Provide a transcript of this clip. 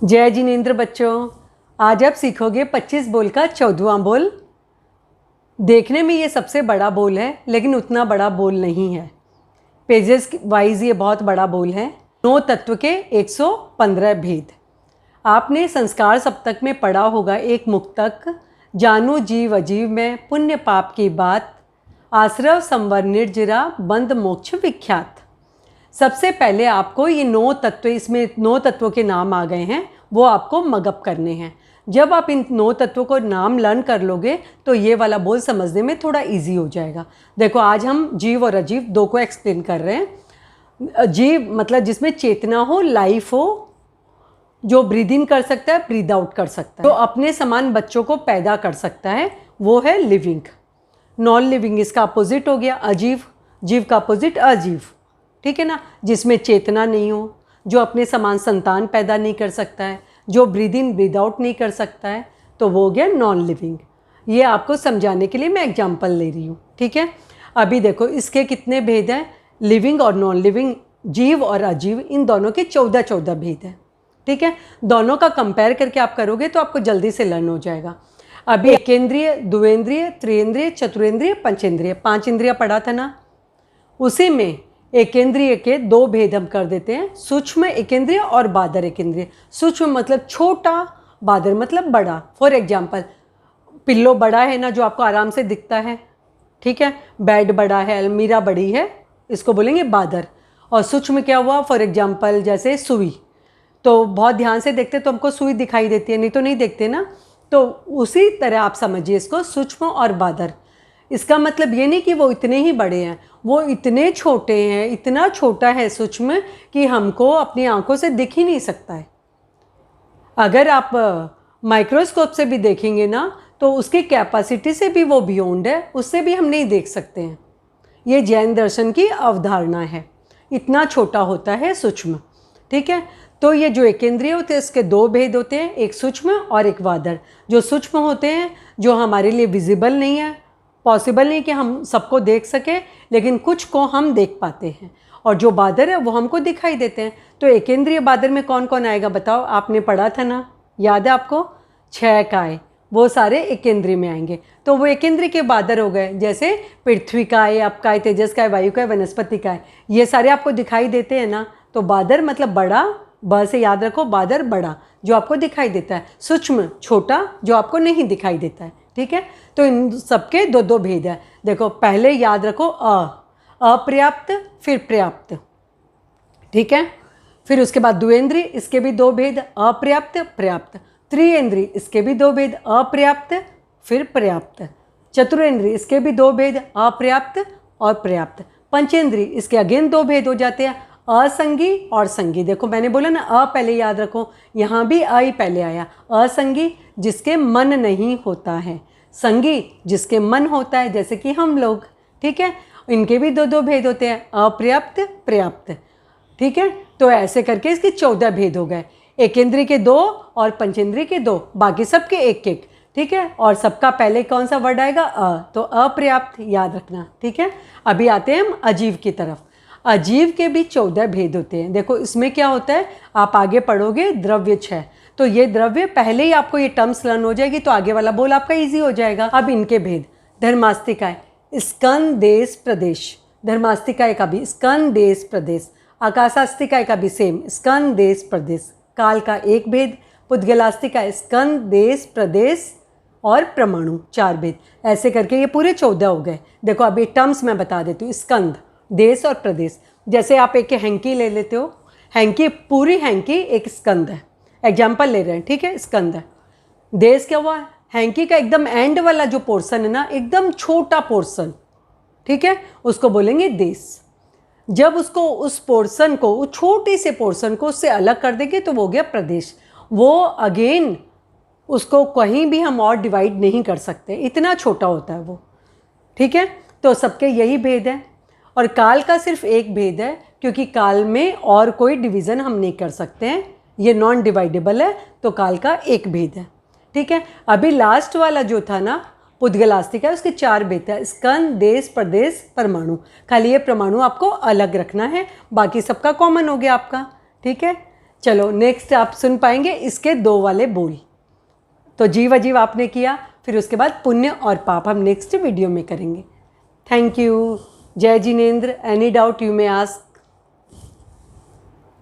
जय जिनेंद्र बच्चों, आज आप सीखोगे 25 बोल का 14वां बोल। देखने में ये सबसे बड़ा बोल है, लेकिन उतना बड़ा बोल नहीं है। पेजेस वाइज ये बहुत बड़ा बोल है। 9 तत्व के 115 भेद। आपने संस्कार सप्तक में पढ़ा होगा एक मुक्तक, जानू जीव अजीव में पुण्य पाप की बात, आश्रव संवर निर्जरा बंद मोक्ष विख्यात। सबसे पहले आपको ये 9 तत्व, इसमें 9 तत्वों के नाम आ गए हैं, वो आपको मगअप करने हैं। जब आप इन 9 तत्वों को नाम लर्न कर लोगे तो ये वाला बोल समझने में थोड़ा इजी हो जाएगा। देखो, आज हम जीव और अजीव दो को एक्सप्लेन कर रहे हैं। जीव मतलब जिसमें चेतना हो, लाइफ हो, जो ब्रीद इन कर सकता है, ब्रीद आउट कर सकता है, तो अपने समान बच्चों को पैदा कर सकता है, वो है लिविंग। नॉन लिविंग इसका अपोजिट हो गया अजीव। जीव का अपोजिट अजीव, ठीक है ना, जिसमें चेतना नहीं हो, जो अपने समान संतान पैदा नहीं कर सकता है, जो ब्रीद इन ब्रीद आउट नहीं कर सकता है, तो वो हो गया नॉन लिविंग। ये आपको समझाने के लिए मैं एग्जांपल ले रही हूँ, ठीक है। अभी देखो, इसके कितने भेद हैं, लिविंग और नॉन लिविंग, जीव और अजीव, इन दोनों के 14 भेद हैं, ठीक है। दोनों का कंपेयर करके आप करोगे तो आपको जल्दी से लर्न हो जाएगा। अभी एकेंद्रिय, द्विवेंद्रिय, त्रिएंद्रिय, चतुरेंद्रिय, पंचेंद्रिय, 5 इंद्रियाँ पढ़ा था ना। उसी में एकेंद्रिय के 2 भेद हम कर देते हैं, सूक्ष्म एकेंद्रिय और बादर एकेंद्रिय। सूक्ष्म मतलब छोटा, बादर मतलब बड़ा। फॉर एग्जाम्पल, पिल्लो बड़ा है ना, जो आपको आराम से दिखता है, ठीक है। बेड बड़ा है, अलमीरा बड़ी है, इसको बोलेंगे बादर। और सूक्ष्म क्या हुआ, फॉर एग्जाम्पल जैसे सुई, तो बहुत ध्यान से देखते तो हमको सुई दिखाई देती है, नहीं तो नहीं देखते ना। तो उसी तरह आप समझिए इसको, सूक्ष्म और बादर। इसका मतलब ये नहीं कि वो इतने ही बड़े हैं, वो इतने छोटे हैं, इतना छोटा है सूक्ष्म कि हमको अपनी आंखों से दिख ही नहीं सकता है। अगर आप माइक्रोस्कोप से भी देखेंगे ना, तो उसकी कैपेसिटी से भी वो बियॉन्ड है, उससे भी हम नहीं देख सकते हैं। ये जैन दर्शन की अवधारणा है, इतना छोटा होता है सूक्ष्म, ठीक है। तो ये जो एकेंद्रिय होते हैं, इसके 2 भेद होते हैं, एक सूक्ष्म और एक बादर। जो सूक्ष्म होते हैं, जो हमारे लिए विजिबल नहीं है, पॉसिबल नहीं कि हम सबको देख सकें, लेकिन कुछ को हम देख पाते हैं, और जो बादर है वो हमको दिखाई देते हैं। तो एकेंद्रीय बादर में कौन कौन आएगा बताओ, आपने पढ़ा था ना, याद है आपको? 6 काय, वो सारे एकेंद्रीय में आएंगे। तो वो एकेंद्रीय के बादर हो गए, जैसे पृथ्वी काय, आप काय, तेजस काय, वायु काय, वनस्पति काय, ये सारे आपको दिखाई देते हैं ना। तो बादर मतलब बड़ा, ब से याद रखो, बादर बड़ा, जो आपको दिखाई देता है, सूक्ष्म छोटा, जो आपको नहीं दिखाई देता है, ठीक है। तो इन सबके 2 भेद है। देखो, पहले याद रखो अपर्याप्त, फिर पर्याप्त, ठीक है। फिर उसके बाद द्विवेंद्रिय, इसके भी 2 भेद, अपर्याप्त पर्याप्त। त्रिएंद्रिय, इसके भी 2 भेद, अपर्याप्त फिर पर्याप्त। चतुरेंद्रिय, इसके भी 2 भेद, अपर्याप्त और पर्याप्त। पंचेंद्रिय, इसके अगेन 2 भेद हो जाते हैं, असंगी और संगी। देखो, मैंने बोला ना, पहले याद रखो, यहाँ भी ही पहले आया। असंगी जिसके मन नहीं होता है, संगी जिसके मन होता है, जैसे कि हम लोग, ठीक है। इनके भी 2 भेद होते हैं, अपर्याप्त पर्याप्त, ठीक है। तो ऐसे करके इसके 14 भेद हो गए। एकेंद्रिय के 2 और पंचेंद्रिय के 2, बाकी सबके 1-1, ठीक है। और सबका पहले कौन सा वर्ड आएगा, तो अपर्याप्त, याद रखना, ठीक है। अभी आते हैं हम अजीव की तरफ। अजीव के भी 14 भेद होते हैं। देखो, इसमें क्या होता है, आप आगे पढ़ोगे द्रव्य 6, तो ये द्रव्य पहले ही आपको ये टर्म्स लर्न हो जाएगी, तो आगे वाला बोल आपका इजी हो जाएगा। अब इनके भेद, धर्मास्तिकाय, स्कंद देश प्रदेश, धर्मास्तिकाय का भी स्कंद देश प्रदेश, आकाशास्तिकाय का भी सेम, स्कंद देश प्रदेश। काल का 1 भेद, पुद्गलास्तिकाय, स्कंद देश प्रदेश और परमाणु, 4 भेद। ऐसे करके ये पूरे 14 हो गए। देखो, अभी टर्म्स मैं बता देती हूँ, स्कंद, देश और प्रदेश। जैसे आप एक हैंकी ले लेते हो, हैंकी, पूरी हैंकी एक स्कंद है, एग्जाम्पल ले रहे हैं, ठीक है, स्कंद है। देश क्या हुआ, हैंकी का एकदम एंड वाला जो पोर्शन है ना, एकदम छोटा पोर्शन, ठीक है, उसको बोलेंगे देश। जब उसको, उस पोर्शन को, उस छोटे से पोर्शन को उससे अलग कर देंगे तो वो हो गया प्रदेश। वो अगेन उसको कहीं भी हम और डिवाइड नहीं कर सकते, इतना छोटा होता है वो, ठीक है। तो सबके यही भेद है। और काल का सिर्फ 1 भेद है, क्योंकि काल में और कोई डिवीज़न हम नहीं कर सकते हैं, ये नॉन डिवाइडेबल है, तो काल का 1 भेद है, ठीक है। अभी लास्ट वाला जो था ना, पुद्गलास्तिक है, उसके 4 भेद है, स्कंद देश प्रदेश परमाणु। खाली ये परमाणु आपको अलग रखना है, बाकी सबका कॉमन हो गया आपका, ठीक है। चलो नेक्स्ट आप सुन पाएंगे इसके 2 वाले बोल। तो जीव अजीव आपने किया, फिर उसके बाद पुण्य और पाप हम नेक्स्ट वीडियो में करेंगे। Thank you. जय Jinendra. Any doubt you may ask.